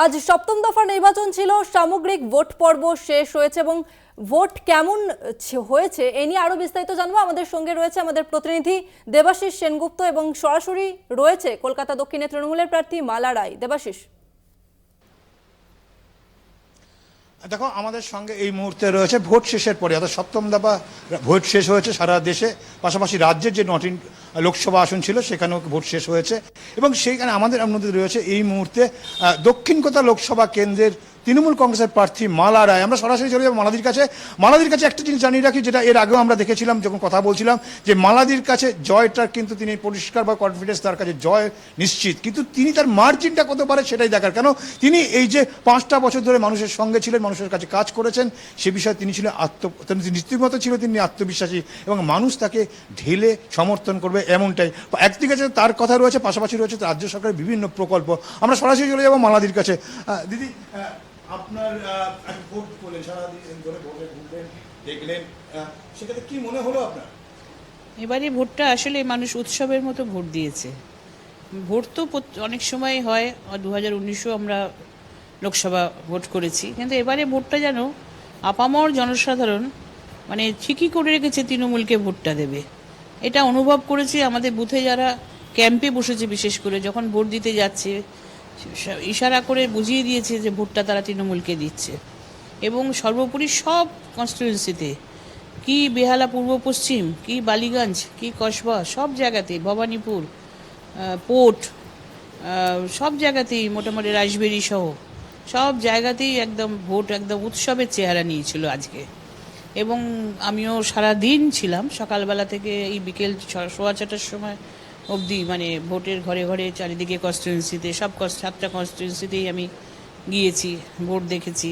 আজ সপ্তম দফা নির্বাচন ছিল, সামগ্রিক ভোট পর্ব শেষ হয়েছে এবং ভোট কেমন হয়েছে এ নিয়ে আরো বিস্তারিত জানবো। আমাদের সঙ্গে রয়েছে আমাদের প্রতিনিধি দেবাশিস সেনগুপ্ত এবং সরাসরি রয়েছে কলকাতা দক্ষিণে তৃণমূলের প্রার্থী মালা রায়। দেবাশিস, দেখো আমাদের সঙ্গে এই মুহূর্তে রয়েছে ভোট শেষের পরে, অর্থাৎ সপ্তম দফা ভোট শেষ হয়েছে সারা দেশে, পাশাপাশি রাজ্যের যে 9টি লোকসভা আসন ছিল সেখানেও ভোট শেষ হয়েছে এবং সেইখানে আমাদের মধ্যে রয়েছে এই মুহূর্তে দক্ষিণ কলকাতা লোকসভা কেন্দ্রের তৃণমূল কংগ্রেসের প্রার্থী মালা রায়। আমরা সরাসরি চলে যাবো মালাদির কাছে। মালাদির কাছে একটা জিনিস জানিয়ে রাখি, যেটা এর আগেও আমরা দেখেছিলাম যখন কথা বলছিলাম, যে মালাদির কাছে জয়টার কিন্তু তিনি পরিষ্কার বা কনফিডেন্স, তার কাছে জয় নিশ্চিত, কিন্তু তিনি তার মার্জিনটা কত পারে সেটাই দেখার। কেন তিনি এই যে 5টা বছর ধরে মানুষের সঙ্গে ছিলেন, মানুষের কাছে কাজ করেছেন, সে বিষয়ে তিনি ছিলেন নীতিমতো ছিল, তিনি আত্মবিশ্বাসী এবং মানুষ তাকে ঢেলে সমর্থন করবে এমনটাই। একদিকে তার কথা রয়েছে, পাশাপাশি রয়েছে রাজ্য সরকারের বিভিন্ন প্রকল্প। আমরা সরাসরি চলে যাবো মালাদির কাছে। দিদি, আপনার ভোট করলেন, সারাদিন ধরে ভোটে ঘুরলেন, দেখলেন, সেটাতে কি মনে হলো আপনার? এবারে ভোটটা আসলে মানুষ উৎসবের মতো ভোট দিয়েছে। ভোট তো অনেক সময় হয়, 2019-ও আমরা লোকসভা ভোট করেছি, কিন্তু এবারে ভোটটা যেন আপামর জনসাধারণ মানে ঠিকই করে রেখেছে তৃণমূলকে ভোটটা দেবে, এটা অনুভব করেছি। আমাদের বুথে যারা ক্যাম্পে বসেছে, বিশেষ করে যখন ভোট দিতে যাচ্ছে, ইশারা করে বুঝিয়ে দিয়েছে যে ভোটটা তারা তৃণমূলকে দিচ্ছে। এবং সর্বোপরি সব কনস্টিটুয়েন্সিতে, কি বেহালা পূর্ব পশ্চিম, কি বালিগঞ্জ, কি কসবা, সব জায়গাতেই, ভবানীপুর, পোর্ট, সব জায়গাতেই মোটামুটি রাজবেরি সহ সব জায়গাতেই একদম ভোট একদম উৎসবের চেহারা নিয়েছিল আজকে। এবং আমিও সারা দিন ছিলাম, সকালবেলা থেকে এই বিকেল 6:15টার সময় অবধি, মানে ভোটের ঘরে ঘরে চারিদিকে কনস্টিটুয়েন্সিতে, সব 7টা কনস্টিটুয়েন্সিতেই আমি গিয়েছি, ভোট দেখেছি,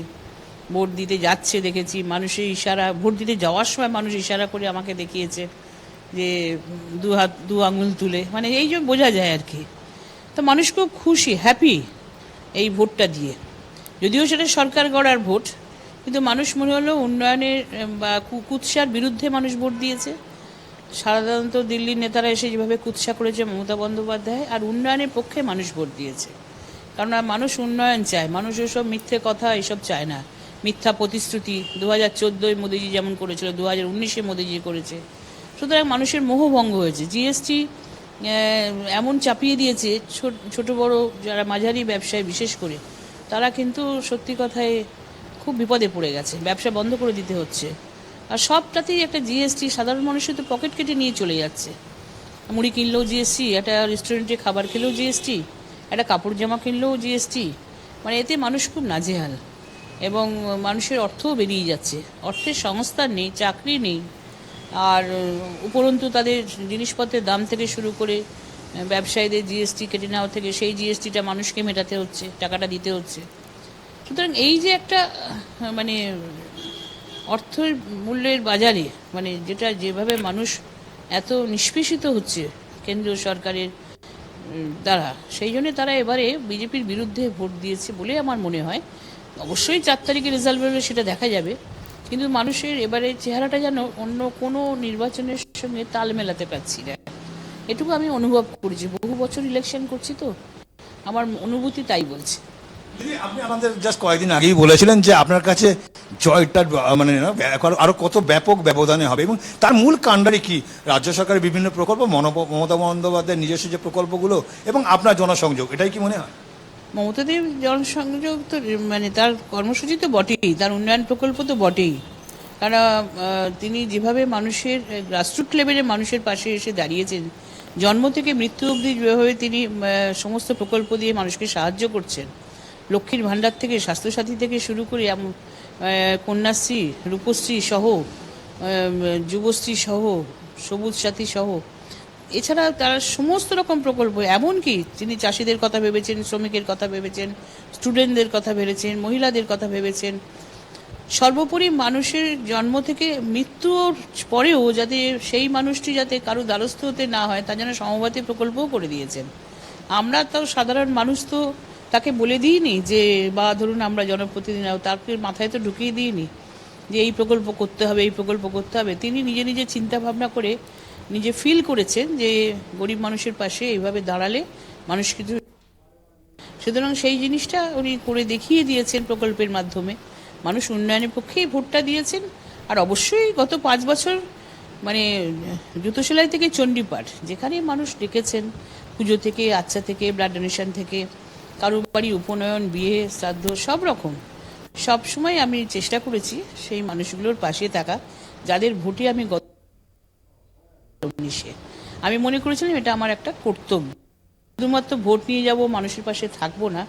ভোট দিতে যাচ্ছে দেখেছি। মানুষের ইশারা, ভোট দিতে যাওয়ার সময় মানুষ ইশারা করে আমাকে দেখিয়েছে যে দু আঙুল তুলে, মানে এই যে বোঝা যায় আর কি। তো মানুষ খুব খুশি, হ্যাপি এই ভোটটা দিয়ে। যদিও সেটা সরকার গড়ার ভোট, কিন্তু মানুষ মনে হলো উন্নয়নের বা কুৎসার বিরুদ্ধে মানুষ ভোট দিয়েছে। সাধারণত দিল্লির নেতারা এসে যেভাবে কুৎসা করেছে মমতা বন্দ্যোপাধ্যায়, আর উন্নয়নের পক্ষে মানুষ ভোট দিয়েছে। কারণ মানুষ উন্নয়ন চায়, মানুষ এসব মিথ্যে কথা এসব চায় না, মিথ্যা প্রতিশ্রুতি। 2014-এ মোদিজি যেমন করেছিল, 2019-এ মোদিজি করেছে। সুতরাং মানুষের মোহভঙ্গ হয়েছে। জিএসটি এমন চাপিয়ে দিয়েছে, ছোট বড় যারা মাঝারি ব্যবসায় বিশেষ করে, তারা কিন্তু সত্যি কথায় খুব বিপদে পড়ে গেছে, ব্যবসা বন্ধ করে দিতে হচ্ছে। আর সবটাতেই একটা জিএসটি, সাধারণ মানুষের তো পকেট কেটে নিয়ে চলে যাচ্ছে। মুড়ি কিনলেও জিএসটি, একটা রেস্টুরেন্টে খাবার খেলেও জিএসটি, একটা কাপড় জামা কিনলেও জিএসটি, মানে এতে মানুষ খুব নাজেহাল। এবং মানুষের অর্থও বেরিয়ে যাচ্ছে, অর্থের সংস্থান নেই, চাকরি নেই, আর উপরন্তু তাদের জিনিসপত্রের দাম থেকে শুরু করে ব্যবসায়ীদের জিএসটি কেটে নেওয়া থেকে সেই জিএসটিটা মানুষকে মেটাতে হচ্ছে, টাকাটা দিতে হচ্ছে। সুতরাং এই যে একটা মানে অর্থের মূল্যের বাজারে, মানে যেটা যেভাবে মানুষ এত নিষ্পেষিত হচ্ছে কেন্দ্রীয় সরকারের দ্বারা, সেই জন্য তারা এবারে বিজেপির বিরুদ্ধে ভোট দিয়েছে বলে আমার মনে হয়। অবশ্যই 4 তারিখে রেজাল্ট বেরোলে সেটা দেখা যাবে, কিন্তু মানুষের এবারে চেহারাটা যেন অন্য কোনো নির্বাচনের সঙ্গে তাল মেলাতে পারছি না, এটুকু আমি অনুভব করেছি। বহু বছর ইলেকশন করছি তো, আমার অনুভূতি তাই বলছে। আপনি আমাদের জাস্ট কয়েকদিন আগেই বলেছিলেন যে আপনার কাছে জয়টার মানে আরো কত ব্যাপক ব্যবধানে হবে, এবং তার মূল কাণ্ডারি কি? রাজ্য সরকারের বিভিন্ন প্রকল্প, মমতা বন্দ্যোপাধ্যায়ের নিজস্ব যে প্রকল্পগুলো এবং আপনার জনসংযোগ, এটাই কি মনে হয়? মমতাদেব জনসংযোগ তো মানে তার কর্মসূচি তো বটেই, তার উন্নয়ন প্রকল্প তো বটেই। কারণ তিনি যেভাবে মানুষের গ্রাসরুট লেভেলে মানুষের পাশে এসে দাঁড়িয়েছেন, জন্ম থেকে মৃত্যু অবধি যেভাবে তিনি সমস্ত প্রকল্প দিয়ে মানুষকে সাহায্য করছেন, লক্ষ্মীর ভাণ্ডার থেকে, স্বাস্থ্যসাথী থেকে শুরু করে কন্যাশ্রী, রূপশ্রী সহ, যুবশ্রী সহ, সবুজ সাথী সহ, এছাড়া তারা সমস্ত রকম প্রকল্প, এমনকি তিনি চাষিদের কথা ভেবেছেন, শ্রমিকের কথা ভেবেছেন, স্টুডেন্টদের কথা ভেবেছেন, মহিলাদের কথা ভেবেছেন। সর্বোপরি মানুষের জন্ম থেকে মৃত্যুর পরেও যাতে সেই মানুষটি যাতে কারো দ্বারস্থ হতে না হয়, তার জন্য সমবাতি প্রকল্পও করে দিয়েছেন। আমরা তো সাধারণ মানুষ তো তাকে বলে দিইনি যে, বা ধরুন আমরা জনপ্রতিনিধি, তাকে মাথায় তো ঢুকিয়ে দিইনি যে এই প্রকল্প করতে হবে, এই প্রকল্প করতে হবে। তিনি নিজে নিজে চিন্তা ভাবনা করে নিজে ফিল করেছেন যে গরিব মানুষের পাশে এইভাবে দাঁড়ালে মানুষ কিছু সুতরাং সেই জিনিসটা উনি করে দেখিয়ে দিয়েছেন প্রকল্পের মাধ্যমে। মানুষ উন্নয়নের পক্ষেই ভোটটা দিয়েছেন। আর অবশ্যই গত 5 বছর মানে জুতো সেলাই থেকে চণ্ডীপাঠ যেখানে মানুষ ডেকেছেন, পুজো থেকে, আচ্ছা থেকে, ব্লাড ডোনেশন থেকে, কারো বাড়ি উপনয়ন, বিয়ে, শ্রাদ্ধ, সব রকম সব সময় আমি চেষ্টা করেছি সেই মানুষগুলোর পাশে থাকা, যাদের ভোটে আমি গত 19-এ আমি মনে করেছিলাম এটা আমার একটা কর্তব্য। শুধুমাত্র ভোট নিয়ে যাব, মানুষের পাশে থাকবো না,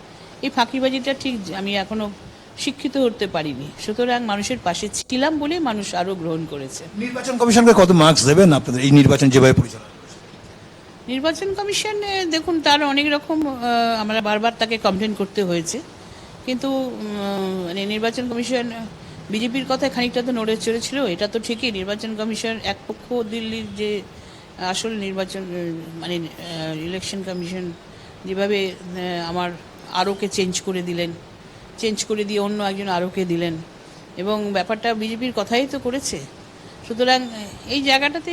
এই ফাঁকিবাজিটা ঠিক আমি এখনো শিক্ষিত হতে পারিনি। সুতরাং মানুষের পাশে ছিলাম বলে মানুষ আরো গ্রহণ করেছে। নির্বাচন কমিশনকে কত মার্কস দেবেন আপনাদের এই নির্বাচন যেভাবে পরিচালনা? নির্বাচন কমিশন দেখুন, তার অনেক রকম আমরা বারবার তাকে কমপ্লেন করতে হয়েছে, কিন্তু মানে নির্বাচন কমিশন বিজেপির কথায় খানিকটা তো নড়ে চড়েছিল, এটা তো ঠিকই। নির্বাচন কমিশন এক পক্ষ দিল্লির যে আসল নির্বাচন মানে ইলেকশন কমিশন যেভাবে আমার আরওকে চেঞ্জ করে দিলেন, চেঞ্জ করে দিয়ে অন্য একজন আরওকে দিলেন, এবং ব্যাপারটা বিজেপির কথাই তো করেছে। সুতরাং এই জায়গাটাতে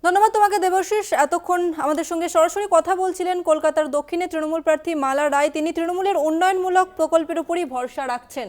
ধন্যবাদ তোমাকে দেবাশিস। এতক্ষণ আমাদের সঙ্গে সরাসরি কথা বলছিলেন কলকাতার দক্ষিণে তৃণমূল প্রার্থী মালা রায়। তিনি তৃণমূলের উন্নয়নমূলক প্রকল্পের উপরই ভরসা রাখছেন।